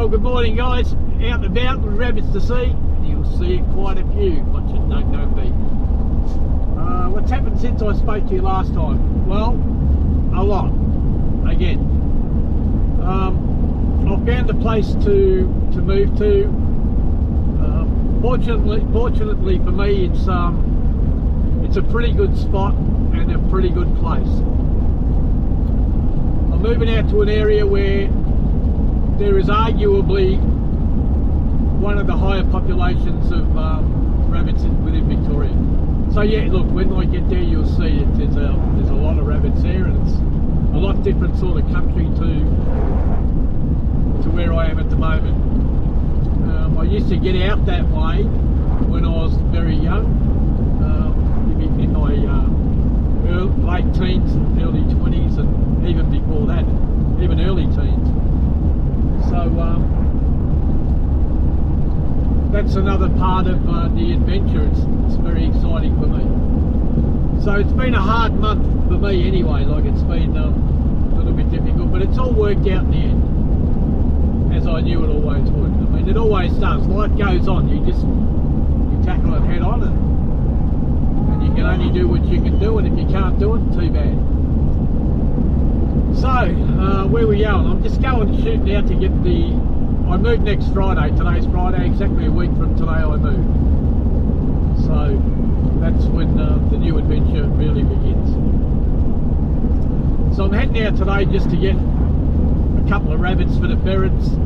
Well, good morning guys. Out and about with rabbits to see. You'll see quite a few. Watch it, don't be. What's happened since I spoke to you last time? Well, a lot. Again. I've found a place to move to. Fortunately for me, it's a pretty good spot and a pretty good place. I'm moving out to an area where there is arguably one of the higher populations of rabbits within Victoria. So yeah, look, when I get there, you'll see there's a lot of rabbits there, and it's a lot different sort of country to where I am at the moment. I used to get out that way when I was very young, in my late teens, early 20s, and even before that, even early teens. So that's another part of the adventure. It's very exciting for me. So it's been a hard month for me anyway. Like, it's been a little bit difficult, but it's all worked out in the end, as I knew it always would. I mean, it always does. Life goes on. You tackle it head on, and you can only do what you can do, and if you can't do it, too bad. So, where we going? I'm just going shooting out to get I move next Friday. Today's Friday, exactly a week from today I move. So, that's when the new adventure really begins. So I'm heading out today just to get a couple of rabbits for the ferrets.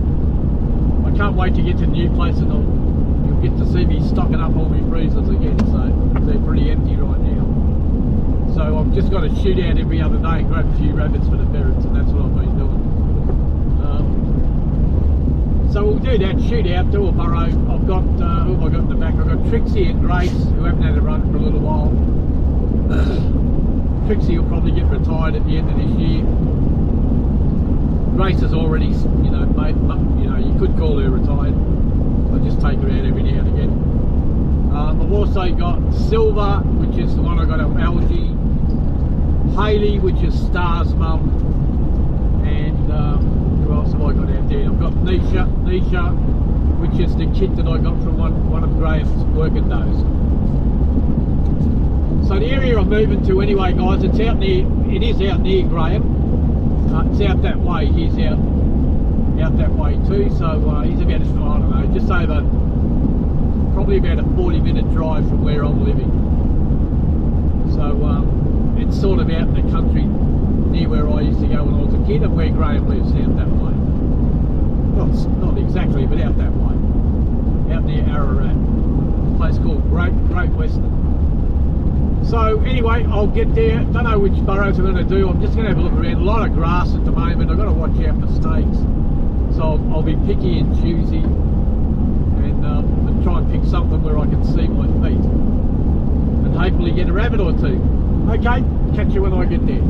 I can't wait to get to the new place, and you'll get to see me stocking up all my freezers again, so they're pretty empty right now. So I've just got to shoot out every other day and grab a few rabbits for the ferrets, and that's what I've been doing. So we'll do that, shoot out, do a burrow. I've got, who have I got in the back? I've got Trixie and Grace, who haven't had a run for a little while. Trixie will probably get retired at the end of this year. Grace is already, you could call her retired. I just take her out every now and again. I've also got Silver, which is the one I got on Algae. Haley, which is Star's mum. And who else have I got out there? I've got Nisha, which is the kid that I got from one of Graham's working days. So the area I'm moving to anyway, guys, it is out near Graham. It's out that way. He's out that way too. So he's about, I don't know, just over, probably about a 40-minute drive from where I'm living. So it's sort of out in the country near where I used to go when I was a kid, and where Graham lives, out that way. Not exactly, but out that way. Out near Ararat. A place called Great Western. So anyway, I'll get there. Don't know which burrows I'm going to do. I'm just going to have a look around. A lot of grass at the moment. I've got to watch out for snakes. So I'll be picky and choosy, and try and pick something where I can see my feet, and hopefully get a rabbit or two. Okay, catch you when I get there.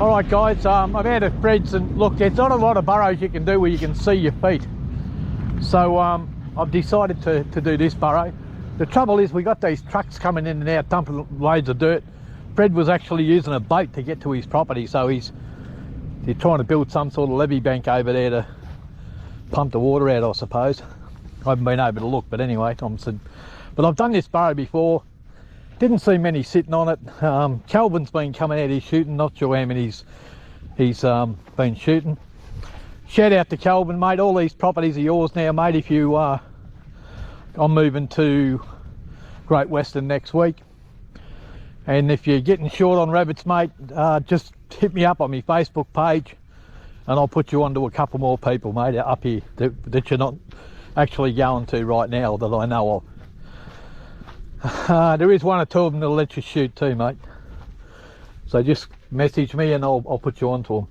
Alright guys, I'm out of Fred's, and look, there's not a lot of burrows you can do where you can see your feet. So I've decided to do this burrow. The trouble is we got these trucks coming in and out dumping loads of dirt. Fred was actually using a boat to get to his property, so he's trying to build some sort of levee bank over there to pump the water out, I suppose. I haven't been able to look, but anyway, but I've done this burrow before. Didn't see many sitting on it. Calvin's been coming out here shooting, not sure how many he's been shooting. Shout out to Calvin, mate. All these properties are yours now, mate. If you I'm moving to Great Western next week, and if you're getting short on rabbits, mate, just hit me up on my Facebook page, and I'll put you onto a couple more people, mate, up here that you're not actually going to right now that I know of. There is one or two of them that'll let you shoot too, mate. So just message me and I'll put you onto them.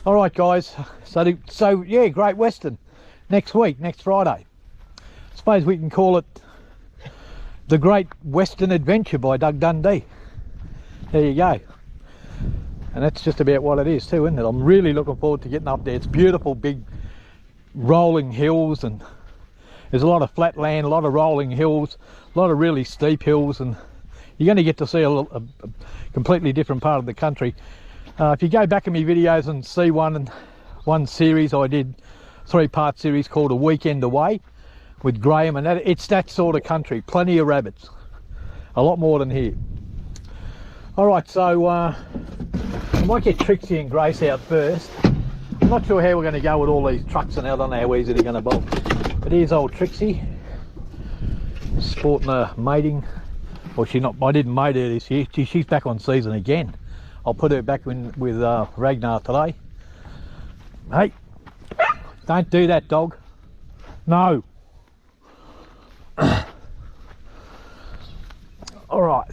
All right, guys. So yeah, Great Western next week, next Friday. I suppose we can call it The Great Western Adventure by Doug Dundee. There you go. And that's just about what it is too, isn't it? I'm really looking forward to getting up there. It's beautiful, big rolling hills, and there's a lot of flat land, a lot of rolling hills, a lot of really steep hills, and you're going to get to see a completely different part of the country. If you go back in my videos and see one, and one series I did, 3-part series called A Weekend Away with Graham, and it's that sort of country. Plenty of rabbits, a lot more than here. All right, so I might get Trixie and Grace out first. I'm not sure how we're going to go with all these trucks, and I don't know how easy they're going to bolt. But here's old Trixie, sporting a mating. Well, I didn't mate her this year. She's back on season again. I'll put her back in with Ragnar today. Hey, don't do that, dog. No. All right.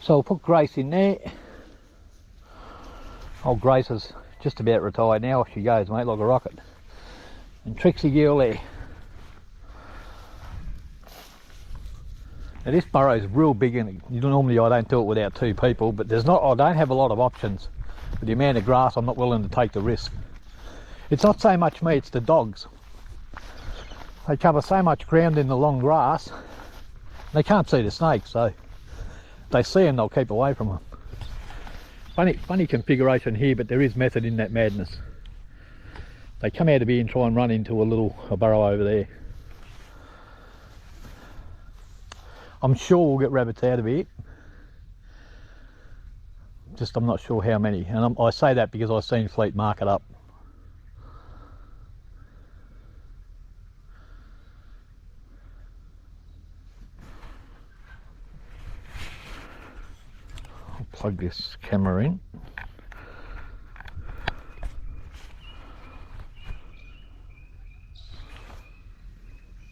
So I'll put Grace in there. Old Grace is just about retired now. Off she goes, mate, like a rocket. And Trixie girl there. Now this burrow is real big, and normally I don't do it without 2 people, but I don't have a lot of options. With the amount of grass, I'm not willing to take the risk. It's not so much me, it's the dogs. They cover so much ground in the long grass, they can't see the snakes, so if they see them, they'll keep away from them. Funny configuration here, but there is method in that madness. They come out of here and try and run into a burrow over there. I'm sure we'll get rabbits out of here. Just I'm not sure how many, and I say that because I've seen Fleet mark it up. I'll plug this camera in.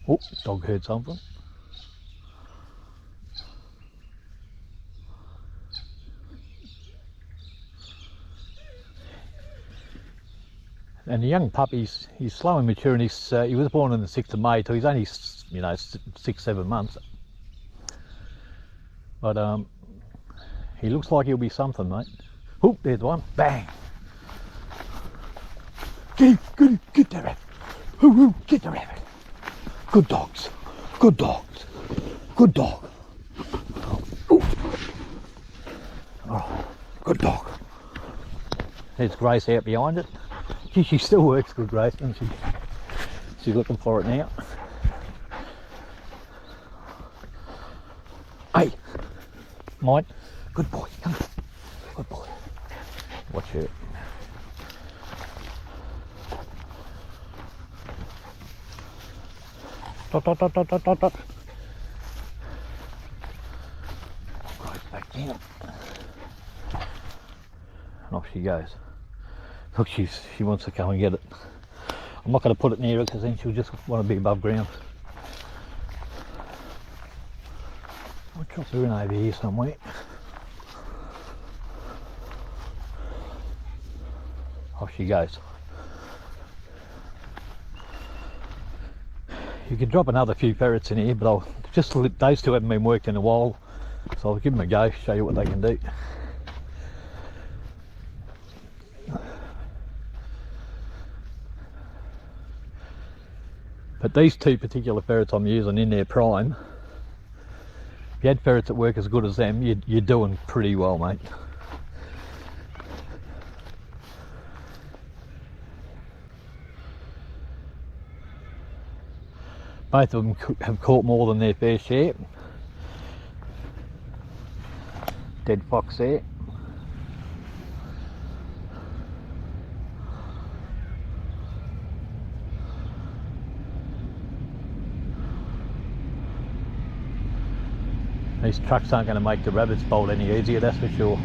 Oh, dog heard something. And the young puppy's he's slow and mature, and he was born on the 6th of May, so he's only 6-7 months. But he looks like he'll be something, mate. Oh, there's one. Bang! Get that rabbit! Ooh, get the rabbit! Good dogs. Good dogs. Good dog. Ooh. Oh, good dog. There's Grace out behind it. She still works good, Grace, doesn't she? She's looking for it now. Hey, mine. Good boy, come on. Good boy. Watch her. Dot, dot, dot, dot, dot, dot, dot. Right, back down. And off she goes. Look, she wants to come and get it. I'm not going to put it near her because then she'll just want to be above ground. I'll drop her in over here somewhere. Off she goes. You could drop another few ferrets in here, but those 2 haven't been worked in a while, so I'll give them a go, show you what they can do. But these 2 particular ferrets I'm using in their prime, if you had ferrets that work as good as them, you're doing pretty well, mate. Both of them have caught more than their fair share. Dead fox there. These trucks aren't going to make the rabbits bolt any easier, that's for sure.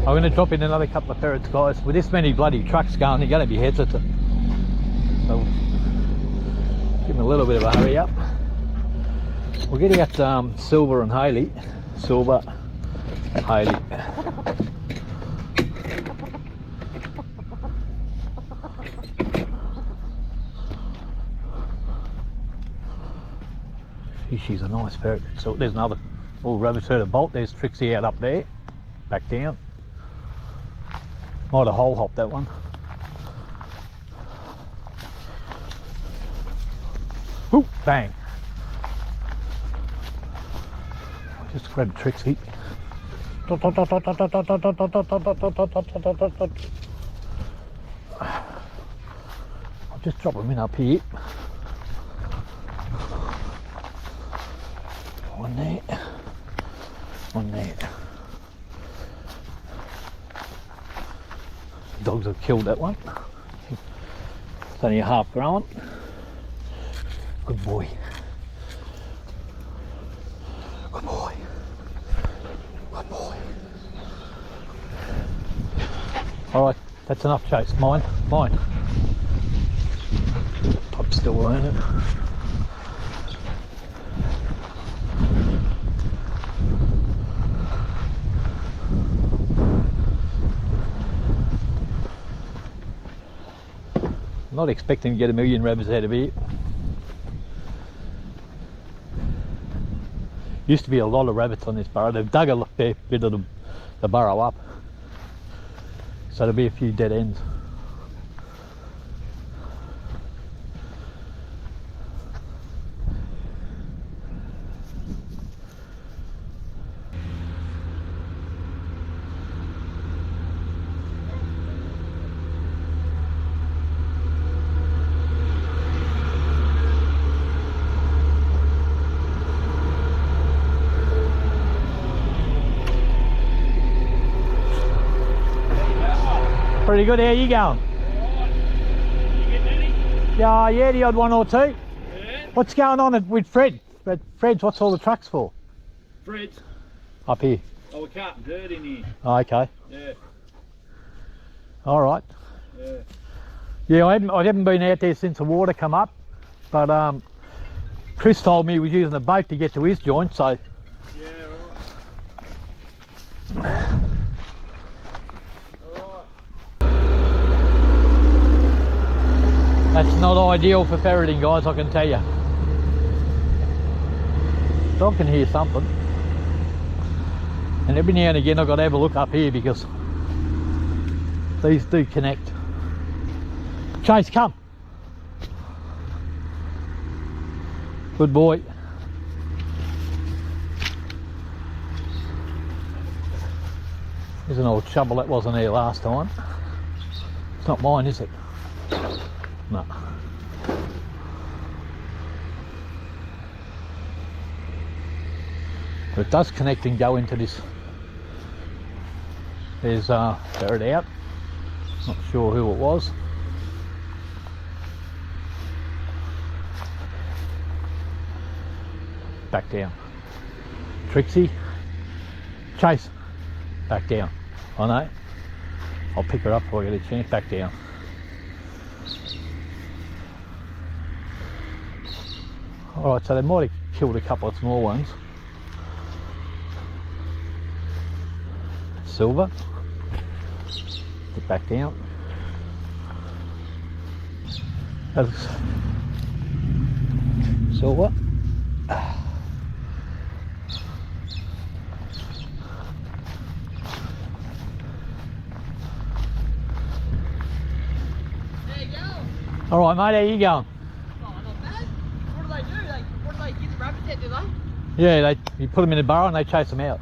I'm going to drop in another couple of ferrets, guys. With this many bloody trucks going, you're going to be hesitant. So give them a little bit of a hurry up. We're getting at Silver and Haley. Silver, Haley. She's a nice ferret. So there's another. Oh, rabbit's heard a bolt. There's Trixie out up there. Back down. Might have hole hopped that one. Ooh, bang. Just grab Trixie. I'll just drop them in up here. One there. One there. Dogs have killed that one. It's only a half grown. Good boy. Good boy. Good boy. Alright, that's enough, Chase. Mine. Mine. Pup's still learning. Not expecting to get a million rabbits out of here. Used to be a lot of rabbits on this burrow. They've dug a fair bit of the burrow up, so there'll be a few dead ends. Pretty good. How you going? You getting any? Yeah, the odd one or two. Yeah. What's going on with Fred? Fred's, what's all the trucks for? Fred's? Up here. Oh, we're carting dirt in here. Oh, okay. Yeah. All right. Yeah. Yeah, I haven't been out there since the water come up, but Chris told me he was using a boat to get to his joint, so. Yeah, right. That's not ideal for ferreting, guys, I can tell you. Dog can hear something. And every now and again I've got to have a look up here because these do connect. Chase, come. Good boy. There's an old shovel that wasn't here last time. It's not mine, is it? No. But it does connect and go into this. There's ferret out. Not sure who it was. Back down. Trixie. Chase. Back down. I know. I'll pick her up before I get a chance. Back down. Alright, so they might have killed a couple of small ones. Silver. Get back down. That's silver. There you go. Alright mate, how you going? Oh, not bad. What do they do? What do they give the rabbits out, do they? Yeah, you put them in a burrow and they chase them out.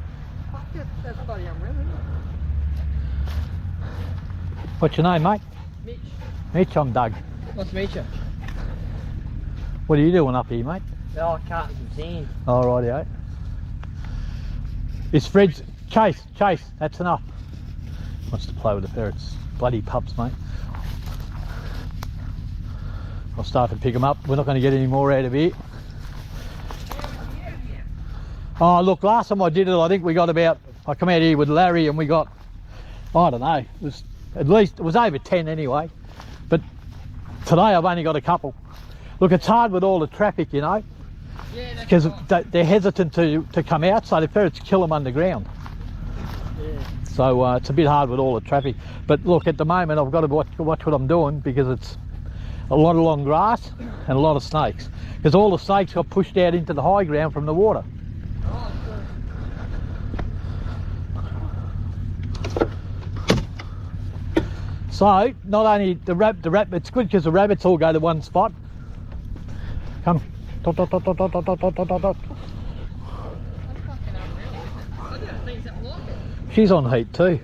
Fuck, that's bloody unreal, isn't it? What's your name, mate? Mitch. Mitch, I'm Doug. Nice to meet you. What are you doing up here, mate? Oh, carting some sand. Oh, rightio. It's Fred's. Chase, that's enough. Wants to play with the ferrets. Bloody pups, mate. I'll start to pick them up. We're not going to get any more out of here. Oh, look, last time I did it, I think we got about, I come out here with Larry and we got, I don't know, it was at least, it was over 10 anyway. But today I've only got a couple. Look, it's hard with all the traffic, you know, Yeah, because right. they're hesitant to come out, so the ferrets kill them underground. Yeah. So it's a bit hard with all the traffic. But look, at the moment I've got to watch what I'm doing because it's a lot of long grass and a lot of snakes. Because all the snakes got pushed out into the high ground from the water. Oh, So not only the rabbit, it's good because the rabbits all go to one spot. Come. Dot, dot, dot, dot, dot, dot, dot, dot, dot, dot. That's fucking unreal, isn't it? I've never seen something like it. She's on heat too.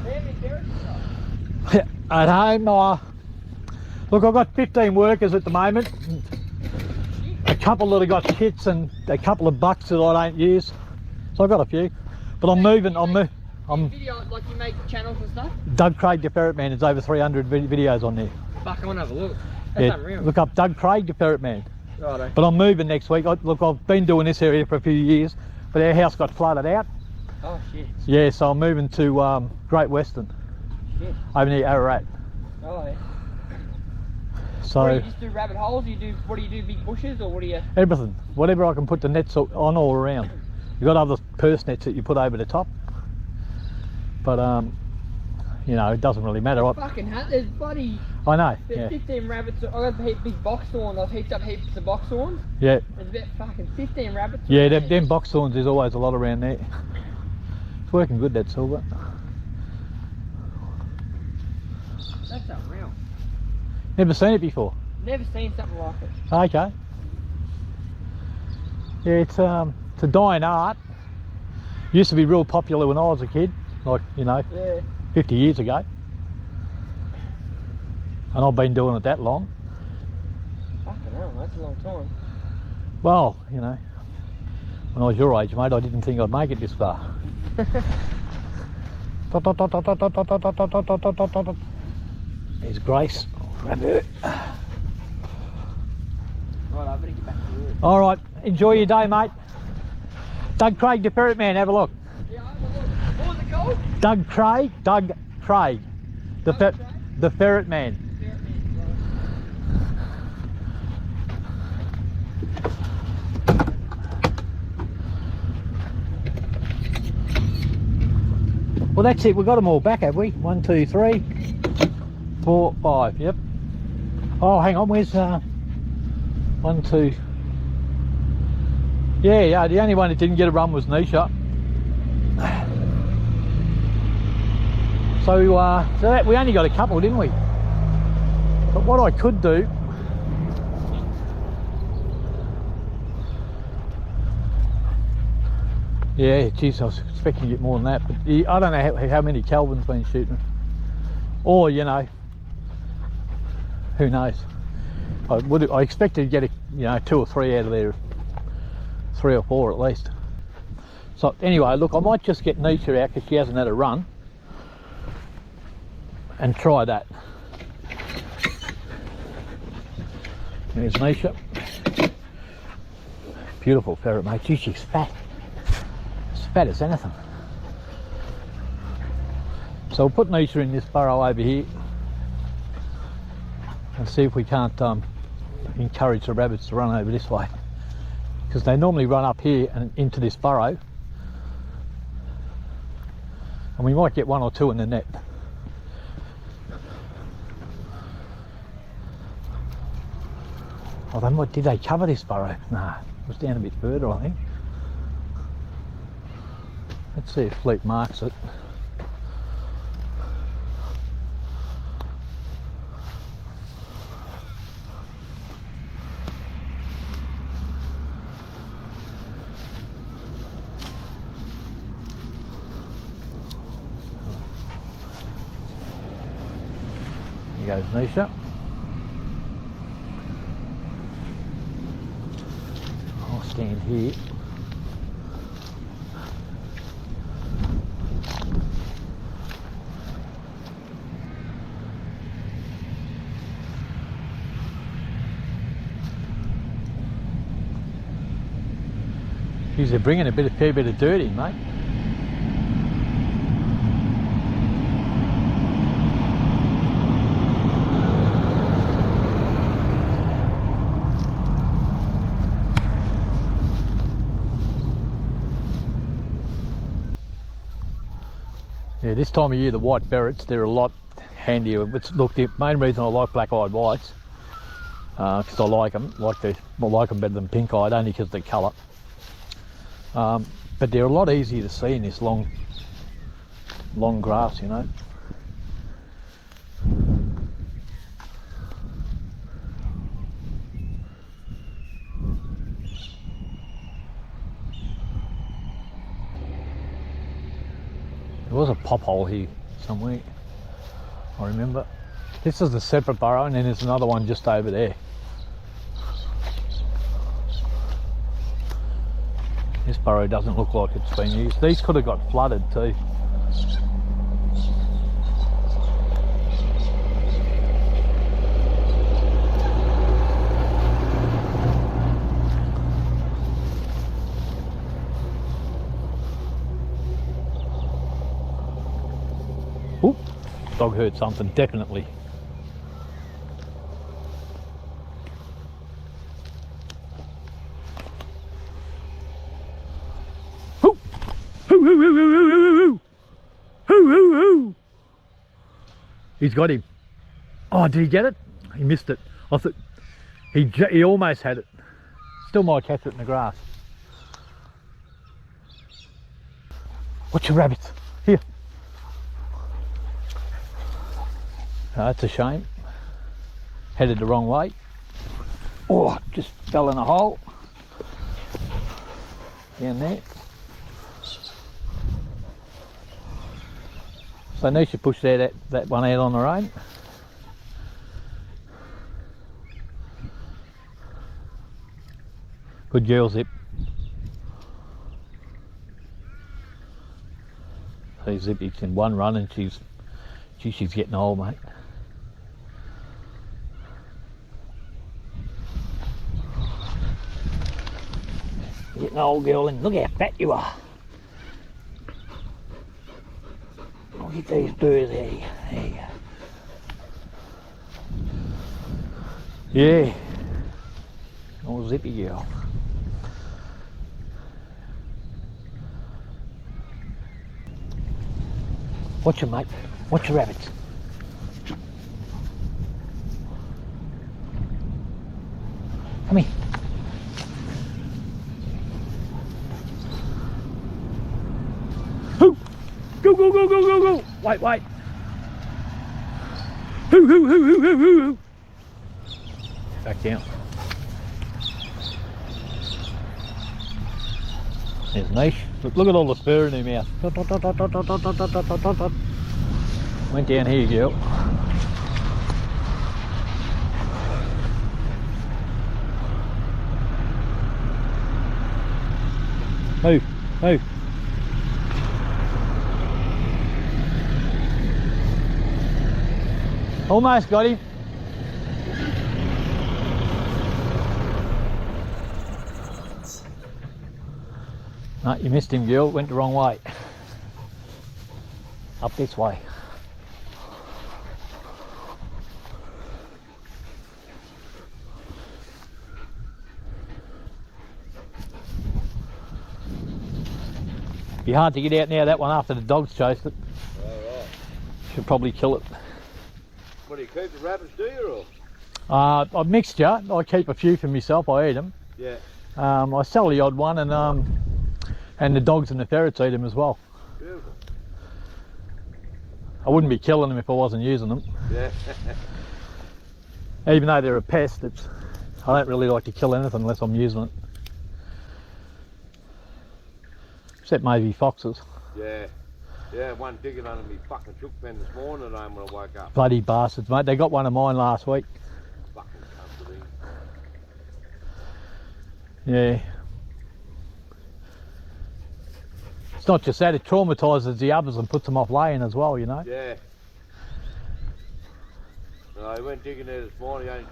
How many ferrets you got? At home, look, I've got 15 workers at the moment. A couple that have got kits and a couple of bucks that I don't use. So I've got a few. But I'm moving. Video, like you make channels and stuff? Doug Craig the Ferret Man. There's over 300 videos on there. Fuck, I want to have a look. That's unreal. Look up Doug Craig the Ferret Man. Righto. But I'm moving next week. Look, I've been doing this area for a few years, but our house got flooded out. Oh shit. Yeah, so I'm moving to Great Western, Shit. over near Ararat. Oh yeah. So What do you just do rabbit holes? What do you do, big bushes, or what do you? everything, whatever I can put the nets on all around. You've got other purse nets that you put over the top, but you know, it doesn't really matter. Fucking hell, there's bloody. I know. There's Yeah. 15 rabbits. I got a big box thorn. I've heaped up heaps of box thorns. Yeah. There's about fucking 15 rabbits. Yeah. around Them, there. them box thorns. There's always a lot around there. It's working good, that silver. That's unreal. Never seen it before. Never seen something like it. Okay. Yeah, it's a dying art. Used to be real popular when I was a kid, like, you know, Yeah. 50 years ago. And I've been doing it that long. Fucking hell, that's a long time. Well, you know, when I was your age, mate, I didn't think I'd make it this far. Dot, dot, dot, dot, dot, dot, dot, dot, dot, dot, dot, dot, dot, dot. There's Grace. Right, I better get back to work. All right, enjoy your day, mate. Doug Craig, the Ferret Man, have a look. Yeah, I have a look. What was it called? Doug Craig, Doug Craig? the Ferret Man. Ferret Man, Well, that's it. We've got them all back, have we? 1, 2, 3, 4, 5. Yep. Oh, hang on. Where's 1, 2? Yeah. The only one that didn't get a run was Nisha. So that we only got a couple, didn't we? But what I could do. Yeah, geez, I was expecting to get more than that, but I don't know how many Calvin's been shooting, or you know, who knows. I expected to get 2 or 3 out of there, 3 or 4 at least. So anyway, look, I might just get Nisha out because she hasn't had a run, and try that. There's Nisha, beautiful ferret, mate. Gee, she's fat. Fat as anything. So we'll put Nisha in this burrow over here and see if we can't encourage the rabbits to run over this way, because they normally run up here and into this burrow, and we might get 1 or 2 in the net. Oh, did they cover this burrow? Nah, it was down a bit further, I think. Let's see if Fleet marks it. Here goes Nisha. I'll stand here. Geez, they're bringing a fair bit of dirt in, mate. Yeah, this time of year the white ferrets, they're a lot handier. Look, the main reason I like black-eyed whites, because I like them, I like them better than pink-eyed, only because of the colour. But they're a lot easier to see in this long grass, you know. was a pop hole here somewhere, I remember. This is a separate burrow, and then there's another one just over there. This burrow doesn't look like it's been used. These could have got flooded too. Oop, dog heard something, definitely. Hoo! Hoo, hoo, hoo, hoo, hoo, hoo, hoo. Hoo, hoo, hoo. He's got him. Oh, did he get it? He missed it. I thought he almost had it. Still might catch it in the grass. Watch your rabbits. Here. Oh, that's a shame. Headed the wrong way. Oh, just fell in a hole. Down there. So Nisha pushed that one out on her own. Good girl, Zip. See, Zippy's in one run and she's getting old, mate. Getting old, girl, and look how fat you are. Look at these birds there. There you go. Yeah. Old Zippy girl. Watch your mate. Watch your rabbits. Come here. Hoo! Go, go, go, go, go, go! Wait, wait. Hoo, hoo, hoo, hoo, hoo, hoo, hoo. Back down. There's Niche. Look at all the fur in her mouth. Went down here, girl. Move, move. Almost got him. No, you missed him, girl. Went the wrong way. Up this way. Be hard to get out now, that one, after the dogs chased it. Alright. Should probably kill it. What do you keep the rabbits, do you, A mixture. I keep a few for myself. I eat them. Yeah. I sell the odd one, and the dogs and the ferrets eat them as well. Beautiful. I wouldn't be killing them if I wasn't using them. Yeah. Even though they're a pest, I don't really like to kill anything unless I'm using it. Except maybe foxes. Yeah. Yeah, one digging under me fucking chook pen this morning when I woke up. Bloody bastards, mate. They got one of mine last week. Fucking comforting. Yeah. It's not just that, it traumatises the others and puts them off laying as well, you know. Yeah. No, I went digging there this morning.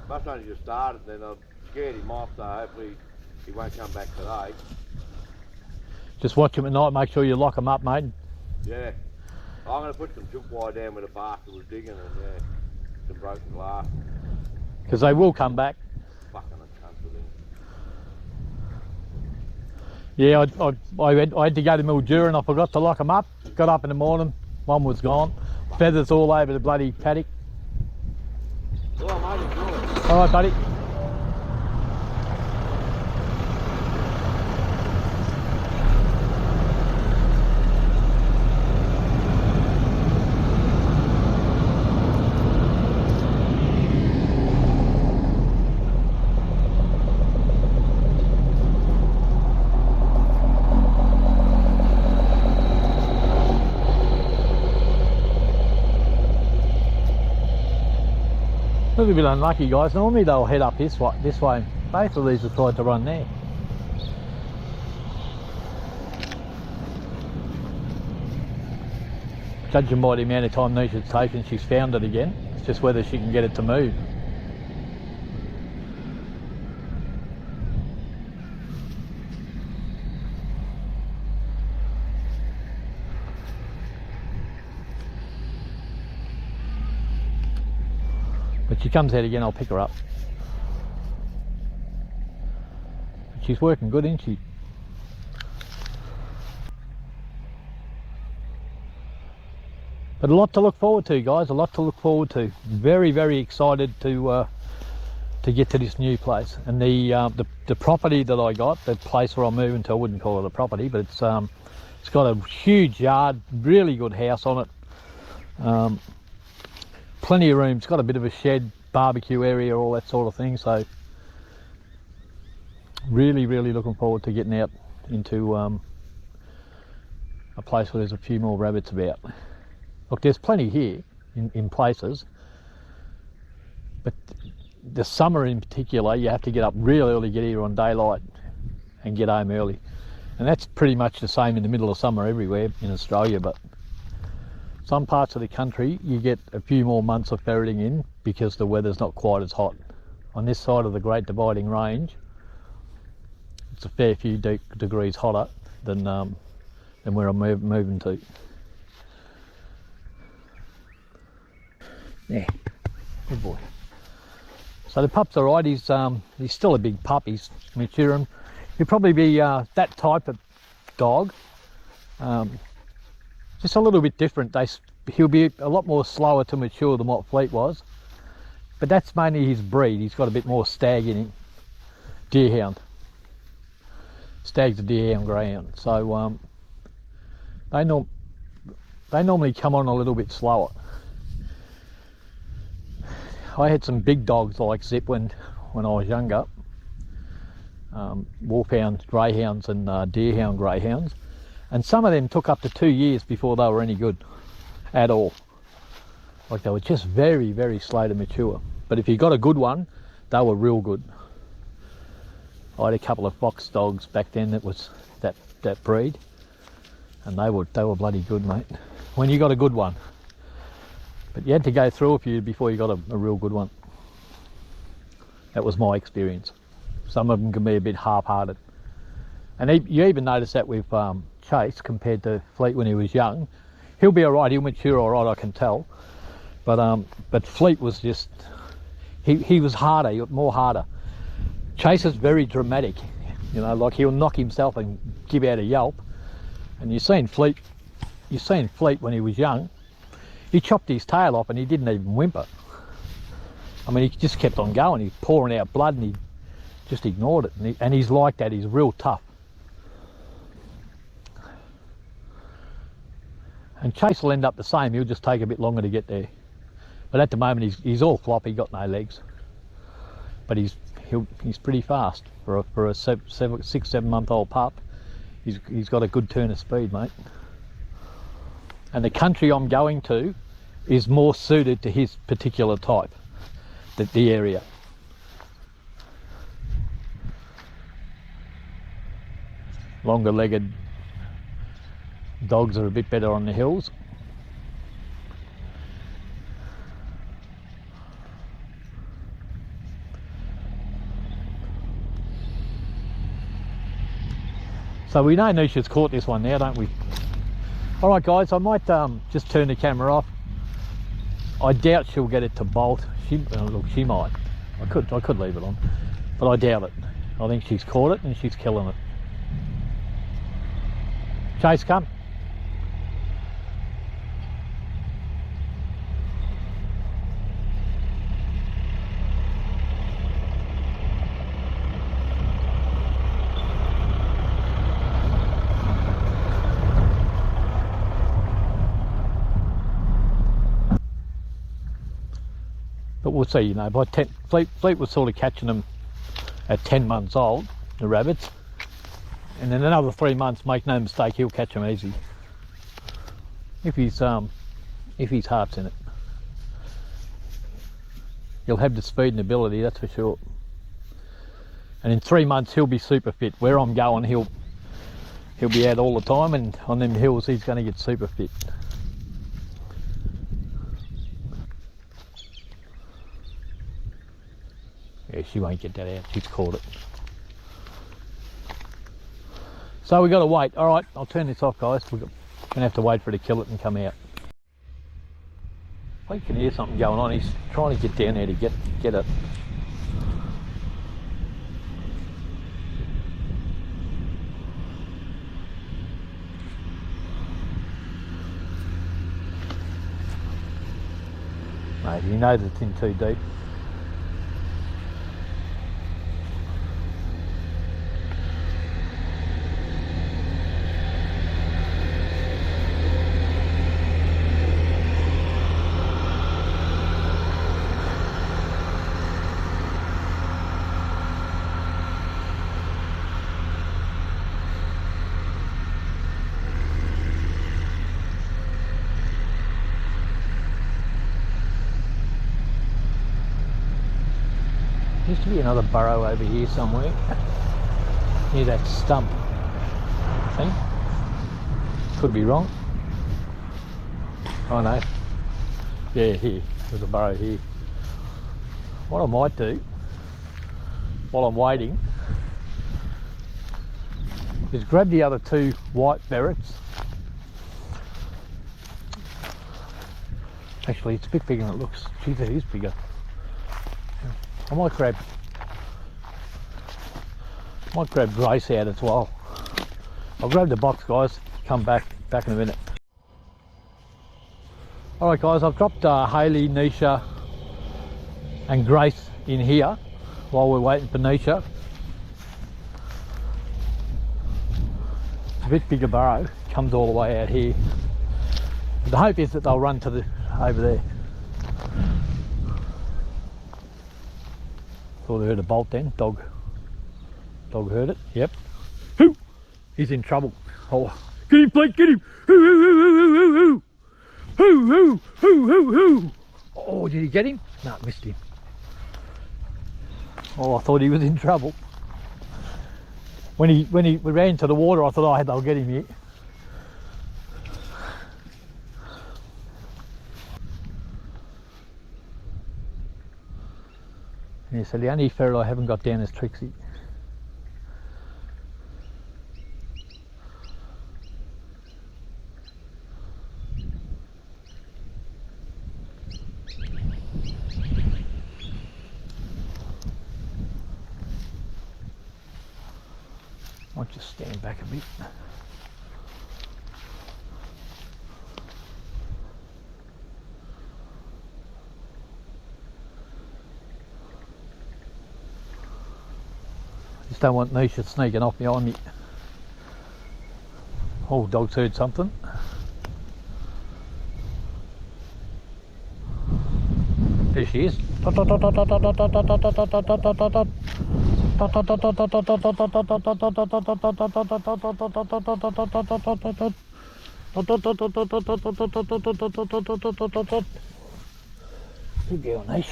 Must only just started, then I scared him off, so hopefully he won't come back today. Just watch them at night, make sure you lock them up, mate. Yeah. I'm going to put some chook wire down where the bastard was digging and yeah, some broken glass. Because they will come back. Fucking uncomfortable. Yeah, I had to go to Mildura and I forgot to lock them up. Got up in the morning, one was gone. Feathers all over the bloody paddock. Oh, mate, enjoy it. Alright, buddy. A little bit unlucky, guys. Normally they'll head up this way. Both of these have tried to run there. Judging by the amount of time Nisha's taken, she's found it again. It's just whether she can get it to move. But she comes out again, I'll pick her up. But she's working good, isn't she? But a lot to look forward to, guys, a lot to look forward to. Very, very excited to get to this new place. And the property that I got, the place where I'm moving to, I wouldn't call it a property, but it's got a huge yard, really good house on it. Plenty of room, it's got a bit of a shed, barbecue area, all that sort of thing. So really, really looking forward to getting out into a place where there's a few more rabbits about. Look, there's plenty here in places, but the summer in particular, you have to get up real early, get here on daylight and get home early. And that's pretty much the same in the middle of summer everywhere in Australia, but some parts of the country you get a few more months of ferreting in because the weather's not quite as hot. On this side of the Great Dividing Range, it's a fair few degrees hotter than where I'm moving to. Yeah, good boy. So the pup's all right. He's still a big pup. He's maturing. He'll probably be that type of dog. Just a little bit different. He'll be a lot more slower to mature than what Fleet was. But that's mainly his breed. He's got a bit more stag in him. Deerhound. Stag's a deerhound greyhound. So they normally come on a little bit slower. I had some big dogs like Zip when I was younger. Wolfhounds, greyhounds and deerhound greyhounds. And some of them took up to 2 years before they were any good at all. Like they were just very, very slow to mature. But if you got a good one, they were real good. I had a couple of fox dogs back then that was that breed, and they were bloody good, mate. When you got a good one. But you had to go through a few before you got a real good one. That was my experience. Some of them can be a bit half-hearted. And you even notice that with Chase compared to Fleet when he was young. He'll be all right, he'll mature all right, I can tell. But Fleet was just, he was harder, more harder. Chase is very dramatic, you know, like he'll knock himself and give out a yelp. And you've seen Fleet when he was young. He chopped his tail off and he didn't even whimper. I mean, he just kept on going. He's pouring out blood and he just ignored it. And he's like that. He's real tough. And Chase will end up the same. He'll just take a bit longer to get there. But at the moment, he's all floppy, got no legs. But he's pretty fast for a 6-7 month old pup. He's got a good turn of speed, mate. And the country I'm going to is more suited to his particular type, the area. Longer legged dogs are a bit better on the hills. So we know Nisha's caught this one now, don't we? Alright guys, I might just turn the camera off. I doubt she'll get it to bolt. Look, she might. I could leave it on, but I doubt it. I think she's caught it and she's killing it. Chase, come. But we'll see, you know, by Fleet was sort of catching them at 10 months old, the rabbits. And in another 3 months, make no mistake, he'll catch them easy. If his heart's in it. He'll have the speed and ability, that's for sure. And in 3 months he'll be super fit. Where I'm going, he'll be out all the time, and on them hills he's going to get super fit. Yeah, she won't get that out. She's caught it. So we got to wait. All right, I'll turn this off, guys. We're going to have to wait for it to kill it and come out. I can hear something going on. He's trying to get down there to get it. Mate, he knows it's in too deep. Used to be another burrow over here somewhere, near that stump, I think. Could be wrong. Oh no. Yeah, here. There's a burrow here. What I might do, while I'm waiting, is grab the other 2 white ferrets. Actually, it's a bit bigger than it looks. Geez, it is bigger. I might grab Grace out as well. I'll grab the box, guys. Come back in a minute. Alright guys, I've dropped Hayley, Nisha and Grace in here while we're waiting for Nisha. It's a bit bigger burrow, comes all the way out here. But the hope is that they'll run to over there. Thought I heard a bolt then. Dog heard it. Yep. Hoo! He's in trouble. Oh, get him, Blake, get him! Hoo, hoo, hoo, hoo, hoo, hoo! Hoo, hoo, hoo, hoo, hoo! Oh, did he get him? No, missed him. Oh, I thought he was in trouble. When he ran to the water, I thought, oh, they'll get him here. Yeah, so the only ferret I haven't got down is Trixie. I'll just stand back a bit. Just don't want Nisha sneaking off behind me. Oh, dog's heard something. There she is. Good girl, Nish.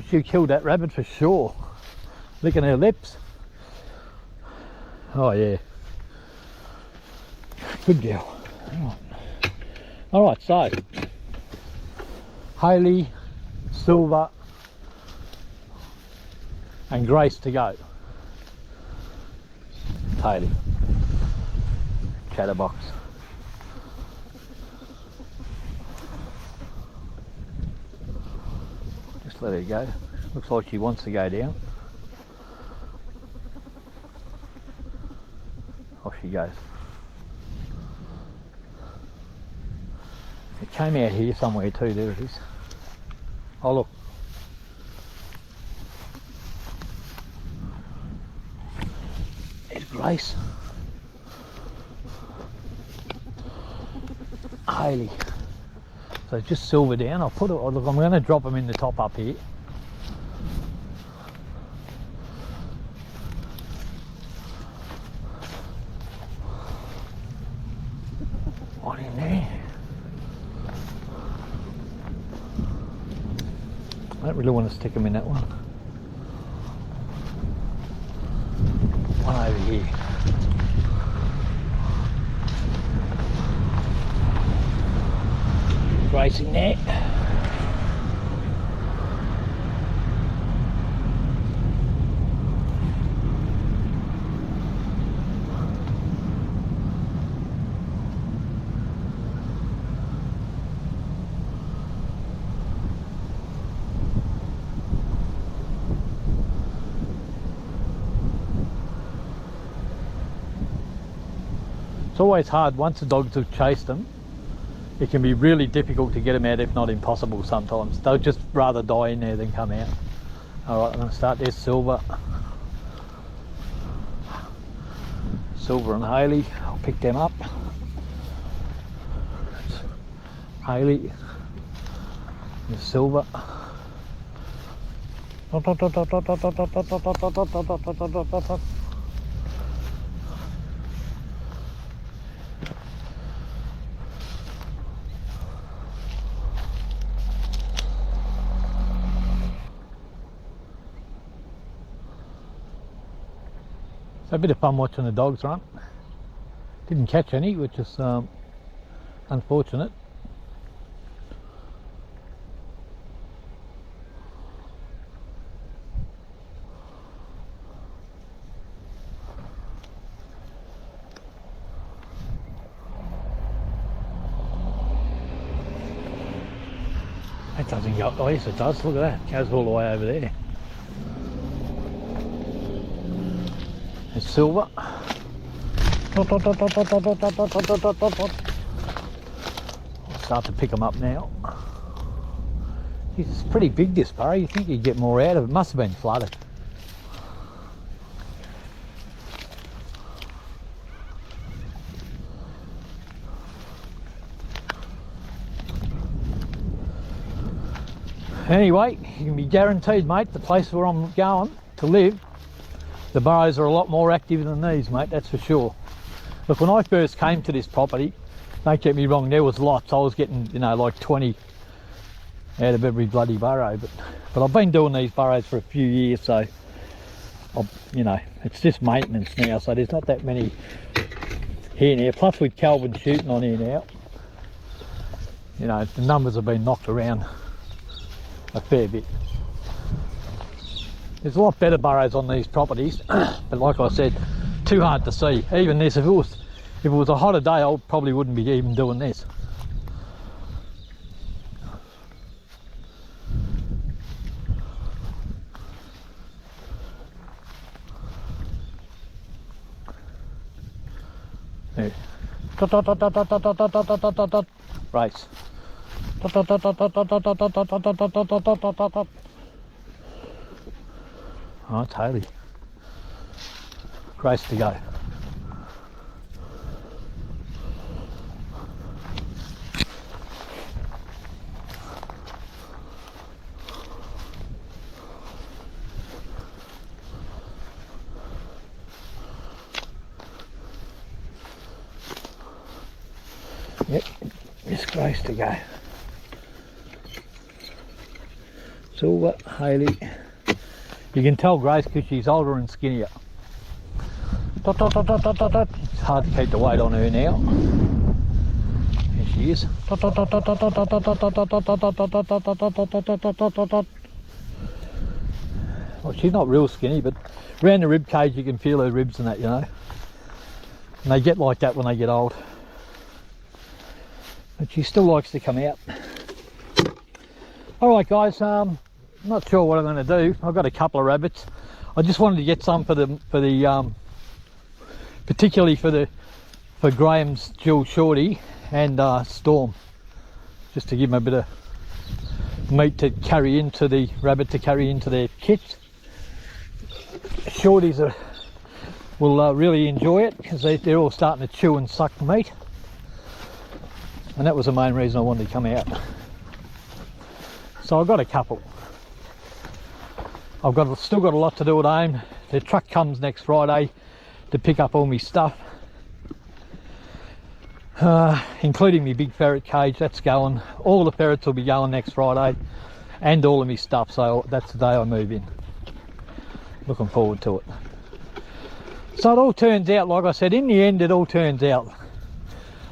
She killed that rabbit for sure. Licking her lips. Oh yeah. Good girl. Alright, so Hayley, Silver and Grace to go. Hayley. Chatterbox. Just let her go. Looks like she wants to go down. Off she goes. It came out here somewhere too, there it is. Oh look. There's Grace. Hayley. So just Silver down. I'll put it, look, I'm going to drop them in the top up here. One in there. I don't really want to stick them in that one. One over here. Racing there. It's always hard once the dogs have chased them. It can be really difficult to get them out, if not impossible sometimes. They'll just rather die in there than come out. Alright, I'm going to start this Silver. Silver and Haley, I'll pick them up. Haley, the Silver. A bit of fun watching the dogs run. Didn't catch any, which is unfortunate. That doesn't go, oh yes it does, look at that, it goes all the way over there. There's Silver. I'll start to pick them up now. Jeez, it's pretty big, this burrow. You think you'd get more out of it. Must have been flooded. Anyway, you can be guaranteed, mate, the place where I'm going to live, the burrows are a lot more active than these, mate, that's for sure. Look, when I first came to this property, don't get me wrong, there was lots. I was getting, you know, like 20 out of every bloody burrow. But I've been doing these burrows for a few years, so, you know, it's just maintenance now. So there's not that many here now. Plus with Calvin shooting on here now, you know, the numbers have been knocked around a fair bit. There's a lot better burrows on these properties, but like I said, too hard to see. Even this, if it was a hotter day, I probably wouldn't be even doing this. There. Race. Oh, it's Haley. Race to go. Yep, it's Grace to go. Silver, Haley. You can tell Grace because she's older and skinnier. It's hard to keep the weight on her now. Here she is. Well, she's not real skinny, but around the rib cage you can feel her ribs and that, you know. And they get like that when they get old. But she still likes to come out. Alright guys, not sure what I'm going to do. I've got a couple of rabbits. I just wanted to get some for the particularly for Graham's Jill Shorty and Storm, just to give them a bit of meat to carry into the rabbit to carry into their kits. Shorties will really enjoy it because they're all starting to chew and suck meat, and that was the main reason I wanted to come out. So I've got a couple. I've still got a lot to do at home. The truck comes next Friday to pick up all my stuff, including my big ferret cage. That's going. All the ferrets will be going next Friday, and all of my stuff, so that's the day I move in. Looking forward to it. So it all turns out, like I said, in the end it all turns out.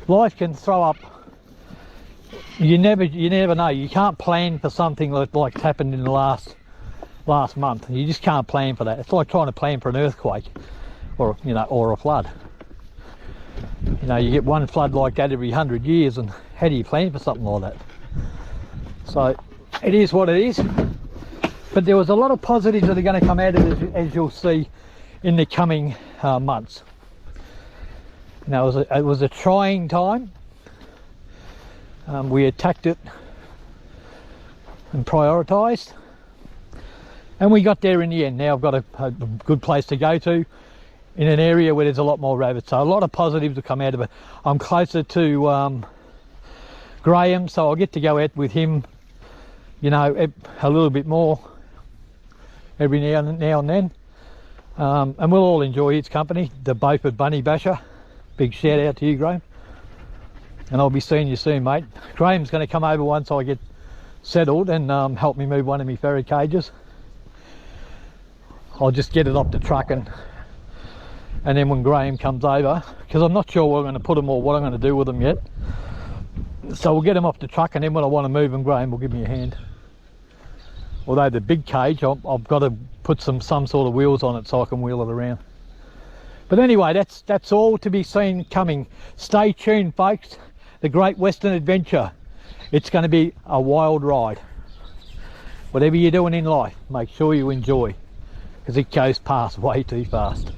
Life can throw up. You never know. You can't plan for something like happened in the last month. You just can't plan for that. It's like trying to plan for an earthquake, or or a flood. You get one flood like that every 100 years, and how do you plan for something like that? So it is what it is. But there was a lot of positives that are going to come out of it, as you'll see in the coming months. It was a trying time. We attacked it and prioritised, and we got there in the end. Now I've got a good place to go to in an area where there's a lot more rabbits, so a lot of positives will come out of it. I'm closer to Graham, so I'll get to go out with him, a little bit more every now and then, and we'll all enjoy his company. The Beaufort Bunny Basher, big shout out to you, Graham. And I'll be seeing you soon, mate. Graham's going to come over once I get settled and help me move one of my ferret cages. I'll just get it off the truck, and then when Graham comes over, because I'm not sure where I'm going to put them or what I'm going to do with them yet, so we'll get them off the truck, and then when I want to move them, Graham will give me a hand. Although the big cage, I've got to put some sort of wheels on it so I can wheel it around. But anyway, that's all to be seen coming. Stay tuned, folks. The Great Western Adventure. It's going to be a wild ride. Whatever you're doing in life, make sure you enjoy, because it goes past way too fast.